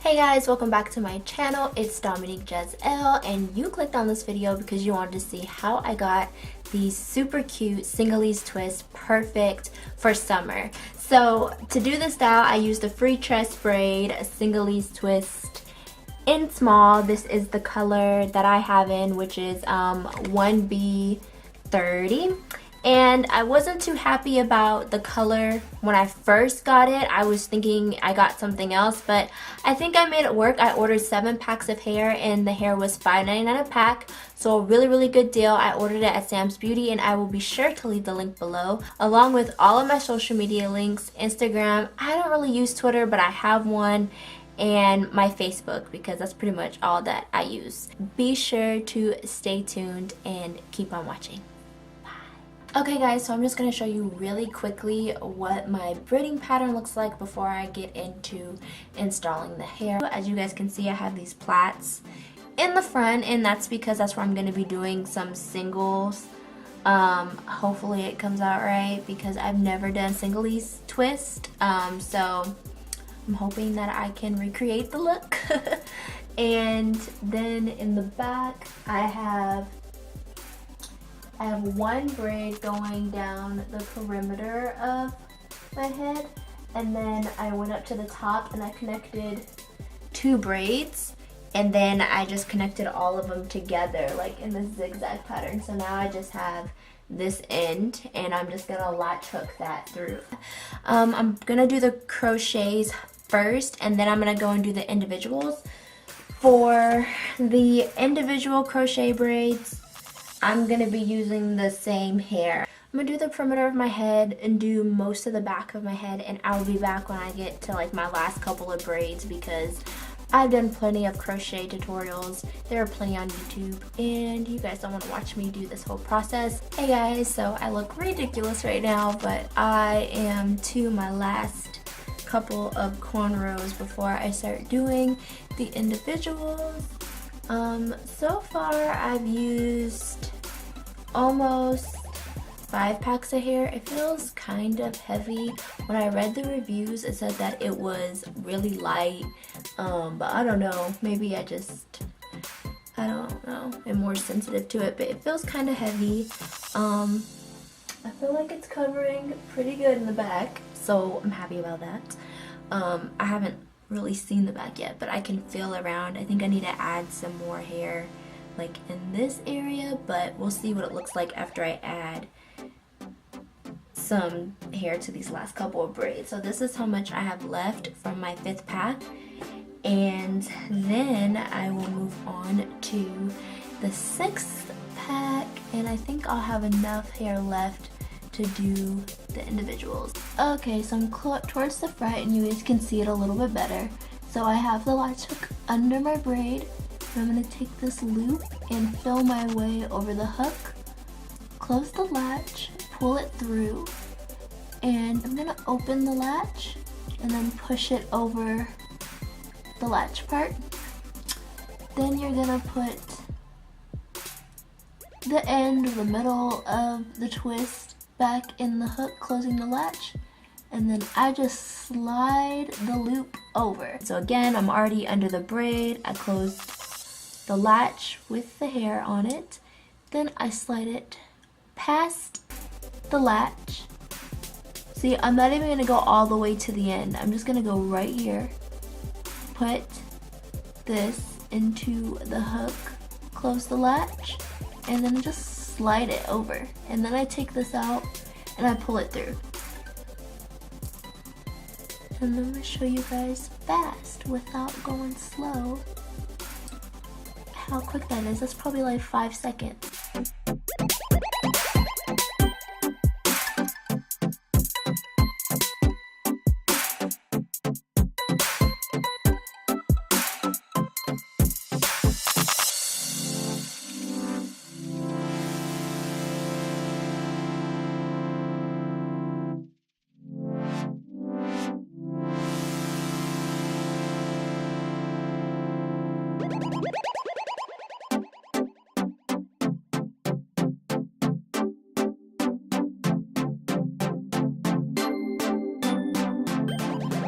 Hey guys, welcome back to my channel. It's Dominique Jezl, and you clicked on this video because you wanted to see how I got these super cute Senegalese twists perfect for summer. So to do this style, I used a free tress braid, a Senegalese twist in small. This is the color that I have in, which is 1B30. And I wasn't too happy about the color when I first got it. I was thinking I got something else, but I think I made it work. I ordered 7 packs of hair and the hair was $5.99 a pack. So a really good deal. I ordered it at Sam's Beauty, and I will be sure to leave the link below, along with all of my social media links, Instagram. I don't really use Twitter, but I have one, and my Facebook, because that's pretty much all that I use. Be sure to stay tuned and keep on watching. Okay guys, so I'm just going to show you really quickly what my braiding pattern looks like before I get into installing the hair. As you guys can see, I have these plaits in the front, and that's because that's where I'm going to be doing some singles. Hopefully it comes out right, because I've never done Senegalese twist, so I'm hoping that I can recreate the look. And then in the back I have one braid going down the perimeter of my head, and then I went up to the top and I connected 2 braids, and then I just connected all of them together like in the zigzag pattern. So now I just have this end, and I'm just gonna latch hook that through. I'm gonna do the crochets first, and then I'm gonna go and do the individuals. For the individual crochet braids, I'm going to be using the same hair. I'm going to do the perimeter of my head and do most of the back of my head, and I'll be back when I get to like my last couple of braids, because I've done plenty of crochet tutorials. There are plenty on YouTube, and you guys don't want to watch me do this whole process. Hey guys, so I look ridiculous right now, but I am to my last couple of cornrows before I start doing the individuals. So far I've used almost 5 packs of hair. It feels kind of heavy. When I read the reviews, it said that it was really light, but I don't know, maybe I don't know, I'm more sensitive to it, but it feels kind of heavy. I feel like it's covering pretty good in the back, so I'm happy about that. I haven't really seen the back yet, but I can feel around. I think I need to add some more hair like in this area, but we'll see what it looks like after I add some hair to these last couple of braids. So this is how much I have left from my 5th pack, and then I will move on to the 6th pack, and I think I'll have enough hair left to do the individuals. Okay, so I'm towards the front, and you guys can see it a little bit better. So I have the latch hook under my braid, and I'm going to take this loop and fill my way over the hook, close the latch, pull it through, and I'm going to open the latch and then push it over the latch part. Then you're going to put the end or the middle of the twist back in the hook, closing the latch, and then I just slide the loop over. So again, I'm already under the braid. I closed the latch with the hair on it, then I slide it past the latch. See, I'm not even gonna go all the way to the end. I'm just gonna go right here, put this into the hook, close the latch, and then just slide it over, and then I take this out and I pull it through. And then I'm going to show you guys fast without going slow how quick that is. That's probably like 5 seconds.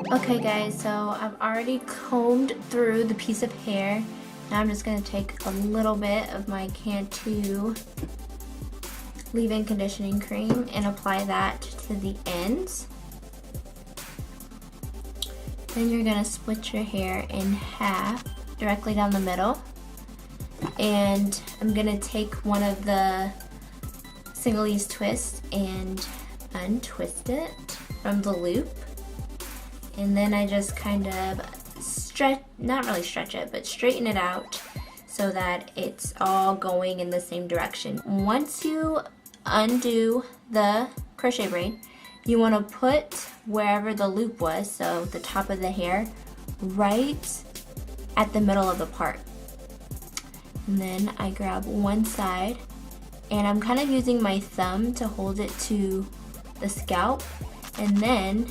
Okay guys, so I've already combed through the piece of hair. Now I'm just going to take a little bit of my Cantu leave-in conditioning cream and apply that to the ends. Then you're going to split your hair in half directly down the middle. And I'm going to take one of the Senegalese twists and untwist it from the loop. And then I just kind of stretch, not really stretch it, but straighten it out so that it's all going in the same direction. Once you undo the crochet braid, you want to put wherever the loop was, so the top of the hair, right at the middle of the part. And then I grab one side and I'm kind of using my thumb to hold it to the scalp, and then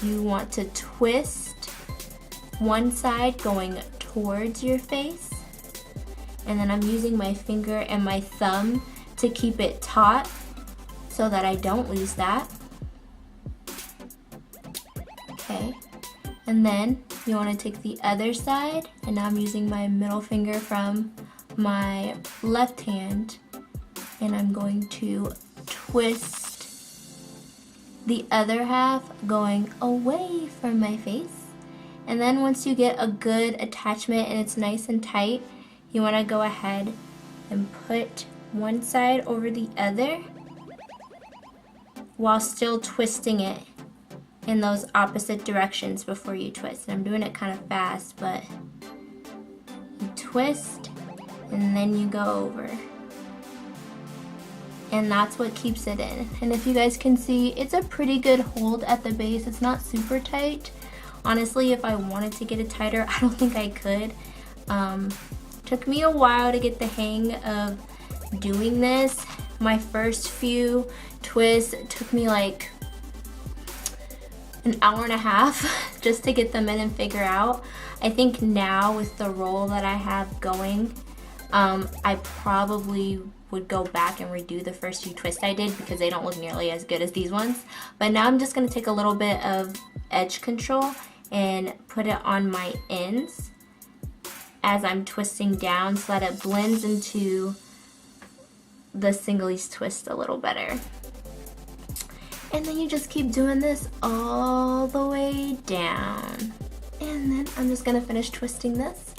you want to twist one side going towards your face, and then I'm using my finger and my thumb to keep it taut so that I don't lose that. Okay, and then you want to take the other side, and now I'm using my middle finger from my left hand, and I'm going to twist the other half going away from my face. And then once you get a good attachment and it's nice and tight, you want to go ahead and put one side over the other while still twisting it in those opposite directions before you twist. And I'm doing it kind of fast, but you twist and then you go over. And that's what keeps it in. And if you guys can see, it's a pretty good hold at the base. It's not super tight. Honestly, if I wanted to get it tighter, I don't think I could. Took me a while to get the hang of doing this. My first few twists took me like an hour and a half just to get them in and figure out. I think now with the roll that I have going, I probably would go back and redo the first few twists I did because they don't look nearly as good as these ones. But now I'm just going to take a little bit of edge control and put it on my ends as I'm twisting down so that it blends into the Senegalese twist a little better. And then you just keep doing this all the way down. And then I'm just going to finish twisting this,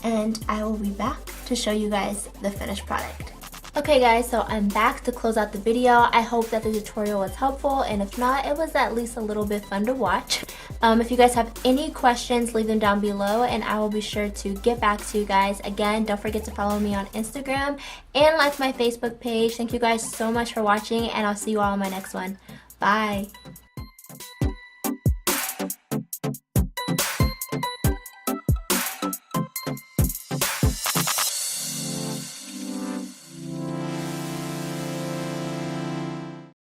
and I will be back to show you guys the finished product. Okay guys, so I'm back to close out the video. I hope that the tutorial was helpful, and if not, it was at least a little bit fun to watch. If you guys have any questions, leave them down below and I will be sure to get back to you guys. Again, don't forget to follow me on Instagram and like my Facebook page. Thank you guys so much for watching, and I'll see you all in my next one. Bye!